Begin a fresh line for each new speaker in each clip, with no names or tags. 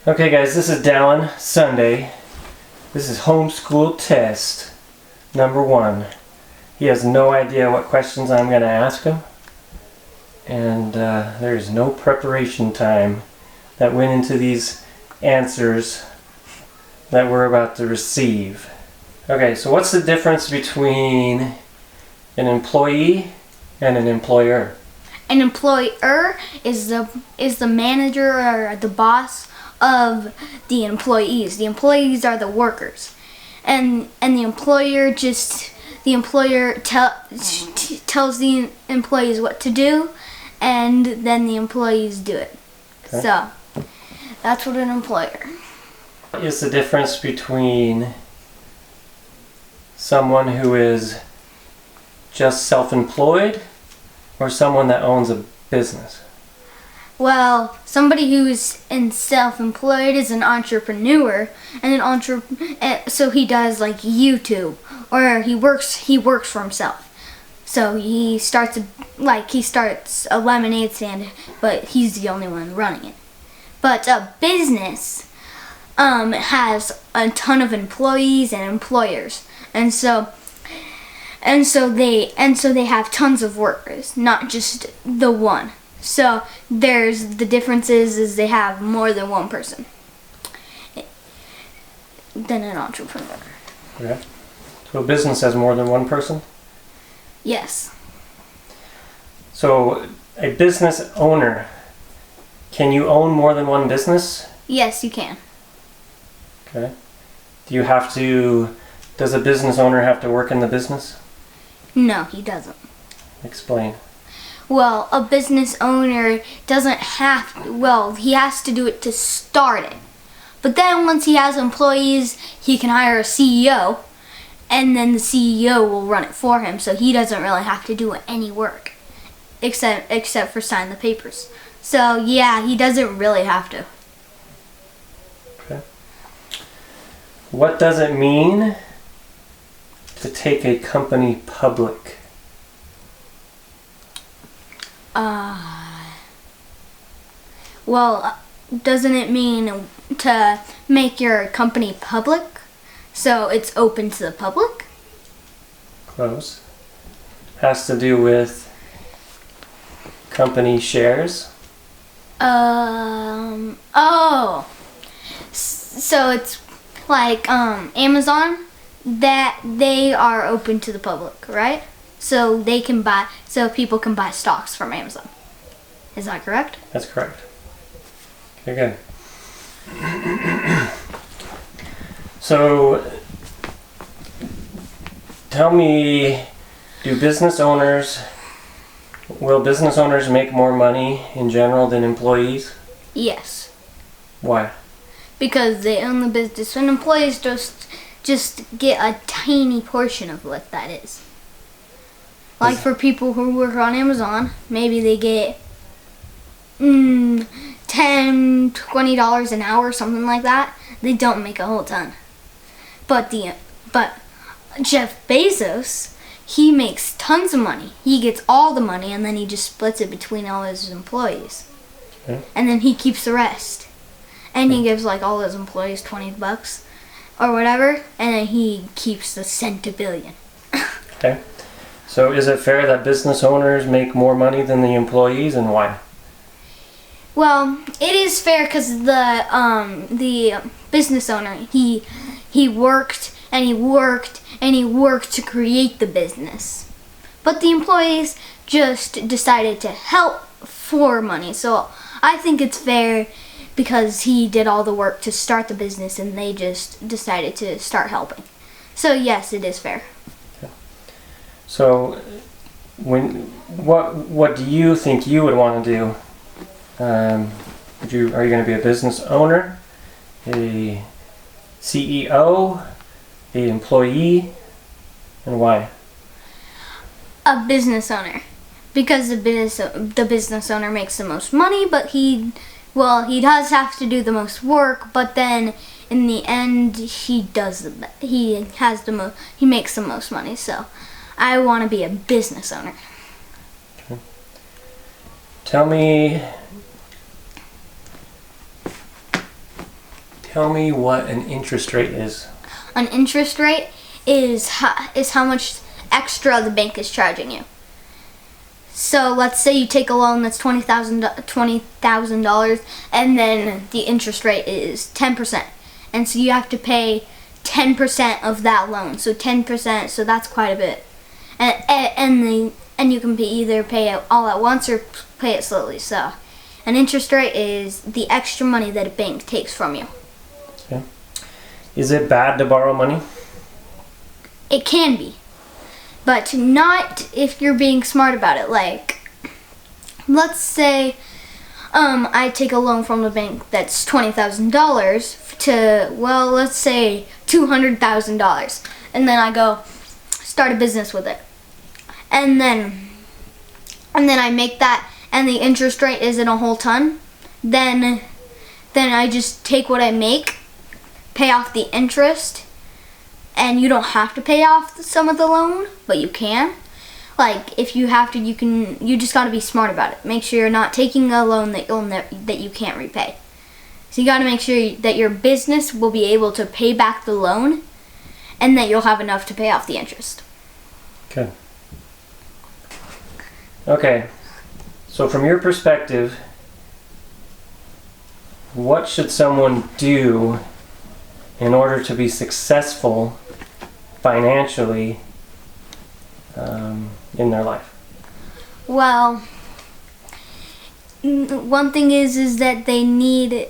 Okay guys, this is Dallin Sunday. This is homeschool test number 1. He has no idea what questions I'm going to ask him. And there's no preparation time that went into these answers that we're about to receive. Okay, so what's the difference between an employee and an employer?
An employer is the manager or the boss of the employees. The employees are the workers, and the employer tells the employees what to do, and then the employees do it. Okay. So that's what an employer.
What is the difference between someone who is just self-employed or someone that owns a business?
Well, somebody who's self-employed is an entrepreneur, and so he does like YouTube, or he works for himself. So he starts a lemonade stand, but he's the only one running it. But a business has a ton of employees and employers, and so they have tons of workers, not just the one. So the difference is they have more than one person than an entrepreneur.
Okay. So a business has more than one person?
Yes.
So a business owner, can you own more than one business?
Yes, you can.
Okay. Does a business owner have to work in the business?
No, he doesn't.
Explain.
Well, a business owner doesn't have to, well, he has to do it to start it. But then once he has employees, he can hire a CEO, and then the CEO will run it for him, so he doesn't really have to do any work except for sign the papers. So, yeah, he doesn't really have to.
Okay. What does it mean to take a company public?
Well, doesn't it mean to make your company public so it's open to the public?
Close. Has to do with company shares?
So it's like Amazon, that they are open to the public, right? So people can buy stocks from Amazon. Is that correct?
That's correct. Okay, good. So, tell me, will business owners make more money in general than employees?
Yes.
Why?
Because they own the business, and employees just get a tiny portion of what that is. Like for people who work on Amazon, maybe they get $10, $20 an hour, something like that. They don't make a whole ton. But Jeff Bezos, he makes tons of money. He gets all the money, and then he just splits it between all his employees. Okay. And then he keeps the rest. And he gives like all his employees $20 or whatever, and then he keeps the centillion.
Okay. So is it fair that business owners make more money than the employees, and why?
Well, it is fair because the business owner, he worked and he worked and he worked to create the business. But the employees just decided to help for money. So I think it's fair because he did all the work to start the business and they just decided to start helping. So yes, it is fair.
So, what do you think you would want to do? Are you going to be a business owner, a CEO, an employee, and why?
A business owner, because the business owner makes the most money, but he does have to do the most work. But then in the end, he makes the most money. So. I want to be a business owner.
Okay. Tell me Tell me what an interest rate is.
An interest rate is how much extra the bank is charging you. So let's say you take a loan that's $20,000, and then the interest rate is 10%, and so you have to pay 10% of that loan. So 10%, so that's quite a bit, and you can either pay it all at once or pay it slowly. So an interest rate is the extra money that a bank takes from you.
Okay. Is it bad to borrow money?
It can be, but not if you're being smart about it. Like, let's say I take a loan from the bank that's $20,000 to, well, let's say $200,000, and then I go start a business with it, and then I make that, and the interest rate isn't a whole ton. Then I just take what I make, pay off the interest. And you don't have to pay off some of the loan, but you can. Like, if you have to, you can. You just got to be smart about it. Make sure you're not taking a loan that you can't repay. So you got to make sure that your business will be able to pay back the loan, and that you'll have enough to pay off the interest.
Okay. Okay. So from your perspective, what should someone do in order to be successful financially in their life?
Well, one thing is that they need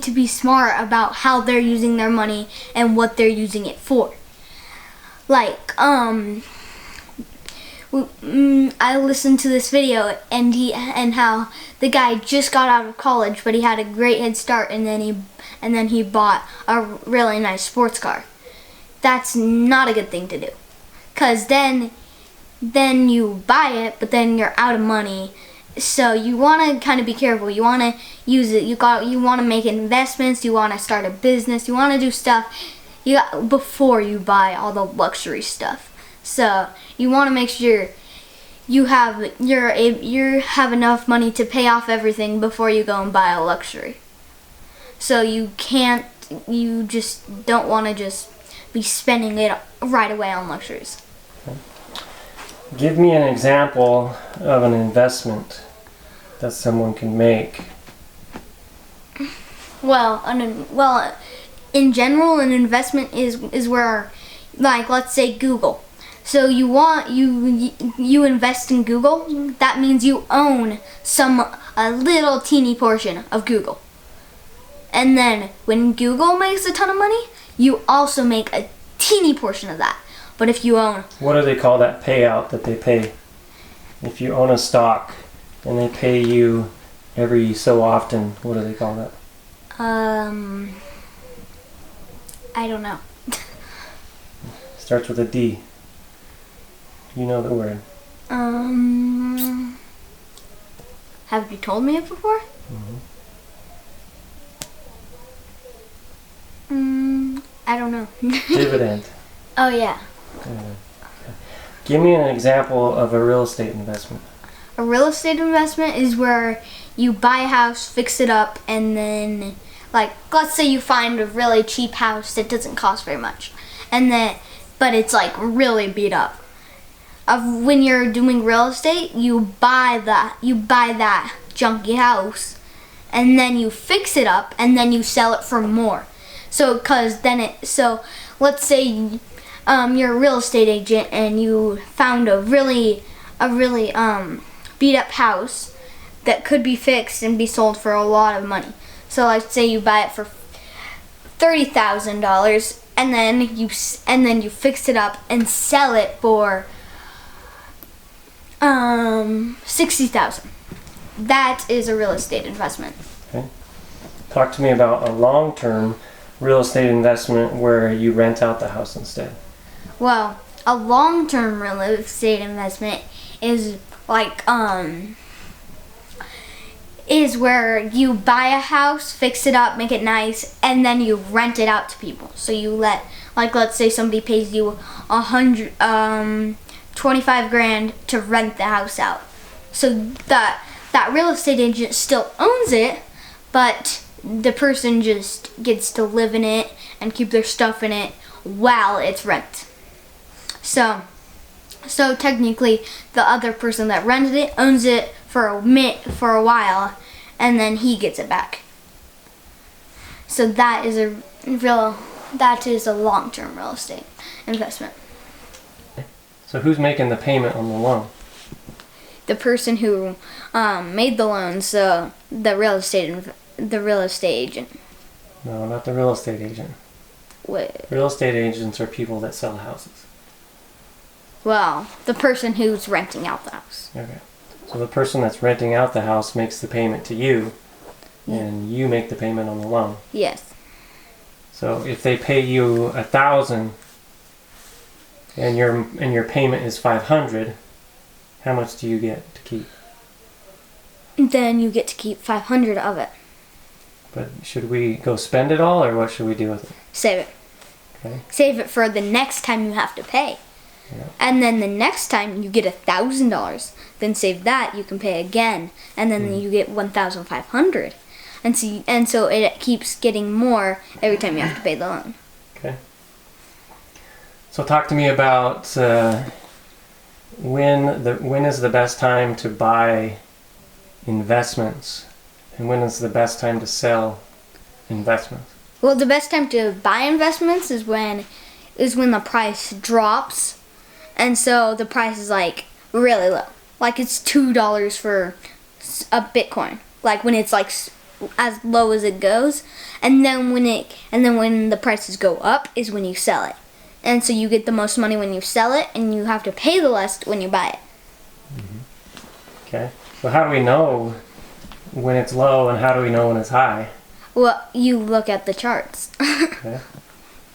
to be smart about how they're using their money and what they're using it for. Like, I listened to this video and how the guy just got out of college, but he had a great head start, and then he bought a really nice sports car. That's not a good thing to do, cause then you buy it, but then you're out of money. So you want to kind of be careful. You want to use it. You want to make investments. You want to start a business. You want to do stuff before you buy all the luxury stuff. So you want to make sure you have enough money to pay off everything before you go and buy a luxury. So you just don't want to just be spending it right away on luxuries.
Give me an example of an investment that someone can make.
Well, in general, an investment is where, like, let's say Google. So you invest in Google. That means you own a little teeny portion of Google. And then when Google makes a ton of money, you also make a teeny portion of that. But if you own...
What do they call that payout that they pay? If you own a stock and they pay you every so often, what do they call that?
I don't know.
Starts with a D. You know the word.
Have you told me it before? I don't know.
Dividend.
Oh, yeah.
Okay. Give me an example of a real estate investment.
A real estate investment is where you buy a house, fix it up, and then, like, let's say you find a really cheap house that doesn't cost very much, but it's like really beat up. When you're doing real estate, you buy that junky house, and then you fix it up, and then you sell it for more. So let's say you're a real estate agent and you found a really beat up house that could be fixed and be sold for a lot of money. So let's say you buy it for $30,000, and then you fix it up and sell it for $60,000. That is a real estate investment.
Okay. Talk to me about a long-term real estate investment where you rent out the house instead.
Well, a long-term real estate investment is like is where you buy a house, fix it up, make it nice, and then you rent it out to people. So you let's say somebody pays you $25,000 to rent the house out. So that real estate agent still owns it, but the person just gets to live in it and keep their stuff in it while it's rent. So technically, the other person that rented it owns it for a while, and then he gets it back. So that is a long-term real estate investment.
So who's making the payment on the loan?
The person who made the loan, so the real estate agent.
No, not the real estate agent.
Wait.
Real estate agents are people that sell houses.
Well, the person who's renting out the house.
Okay. So the person that's renting out the house makes the payment to you, and you make the payment on the loan.
Yes.
So if they pay you $1,000 and your payment is $500, how much do you get to keep?
Then you get to keep $500 of it.
But should we go spend it all, or what should we do with it?
Save it.
Okay.
Save it for the next time you have to pay.
Yeah.
And then the next time you get $1,000, then save that, you can pay again, and then you get $1,500. And so it keeps getting more every time you have to pay the loan.
Okay. So talk to me about when is the best time to buy investments, and when is the best time to sell investments?
Well, the best time to buy investments is when the price drops, and so the price is like really low. Like it's $2 for a Bitcoin. Like when it's like as low as it goes, and then when the prices go up is when you sell it. And so you get the most money when you sell it, and you have to pay the less when you buy it.
Mm-hmm. Okay. Well, how do we know when it's low, and how do we know when it's high?
Well, you look at the charts.
Okay.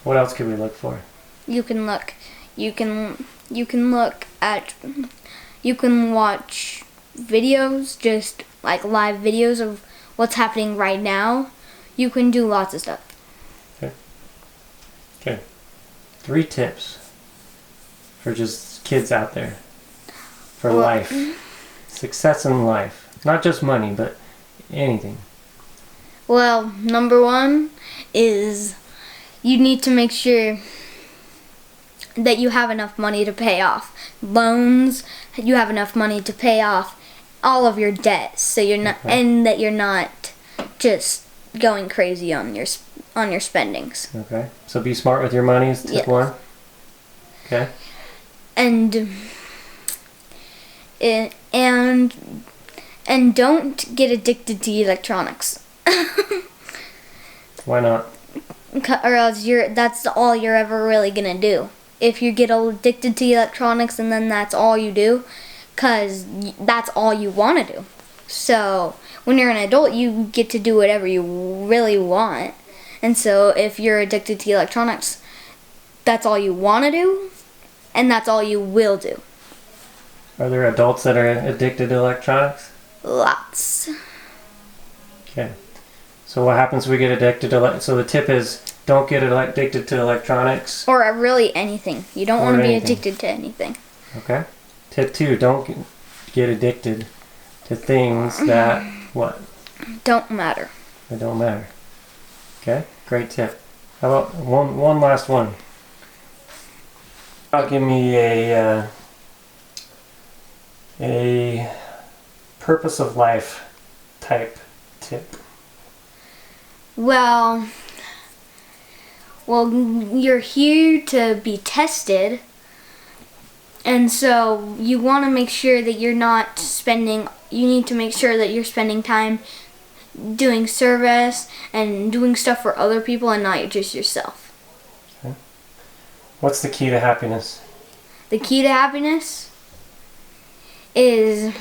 What else could we look for?
You can look at, you can watch videos, just like live videos of what's happening right now. You can do lots of stuff.
Okay. 3 tips for just kids out there for life. Success in life. Not just money, but anything.
Well, number 1 is you need to make sure that you have enough money to pay off loans. You have enough money to pay off all of your debts, so you're not, and that you're not just going crazy on your spendings.
Okay. So be smart with your money is tip 1. Okay.
And don't get addicted to electronics.
Why not?
Or else that's all you're ever really gonna do. If you get addicted to electronics and then that's all you do, because that's all you want to do. So when you're an adult, you get to do whatever you really want. And so if you're addicted to electronics, that's all you want to do, and that's all you will do.
Are there adults that are addicted to electronics?
Lots.
Okay. So what happens when we get addicted to so the tip is don't get addicted to electronics.
Or really anything. You don't want to be addicted to anything.
Okay. Tip 2, don't get addicted to things that, what?
Don't matter.
That don't matter. Okay, great tip. How about one last one? Give me a purpose of life type tip.
Well, you're here to be tested, and so you want to make sure that you need to make sure that you're spending time doing service and doing stuff for other people and not just yourself.
Okay. What's the key to happiness?
The key to happiness is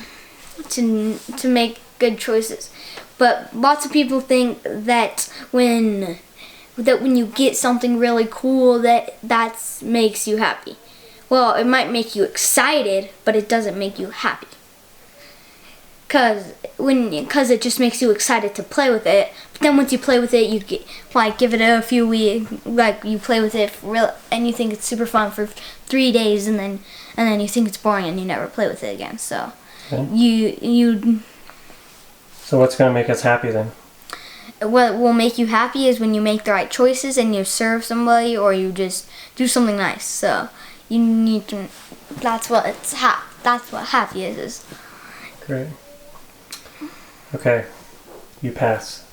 to make good choices. But lots of people think that when you get something really cool that makes you happy. Well, it might make you excited, but it doesn't make you happy. Cause it just makes you excited to play with it. But then once you play with it, you give it a few weeks, you play with it for real, and you think it's super fun for 3 days, and then you think it's boring and you never play with it again. So
okay. So what's gonna make us happy then?
what will make you happy is when you make the right choices and you serve somebody or you just do something nice. So you need to. That's what happy is.
Great. Okay, you pass.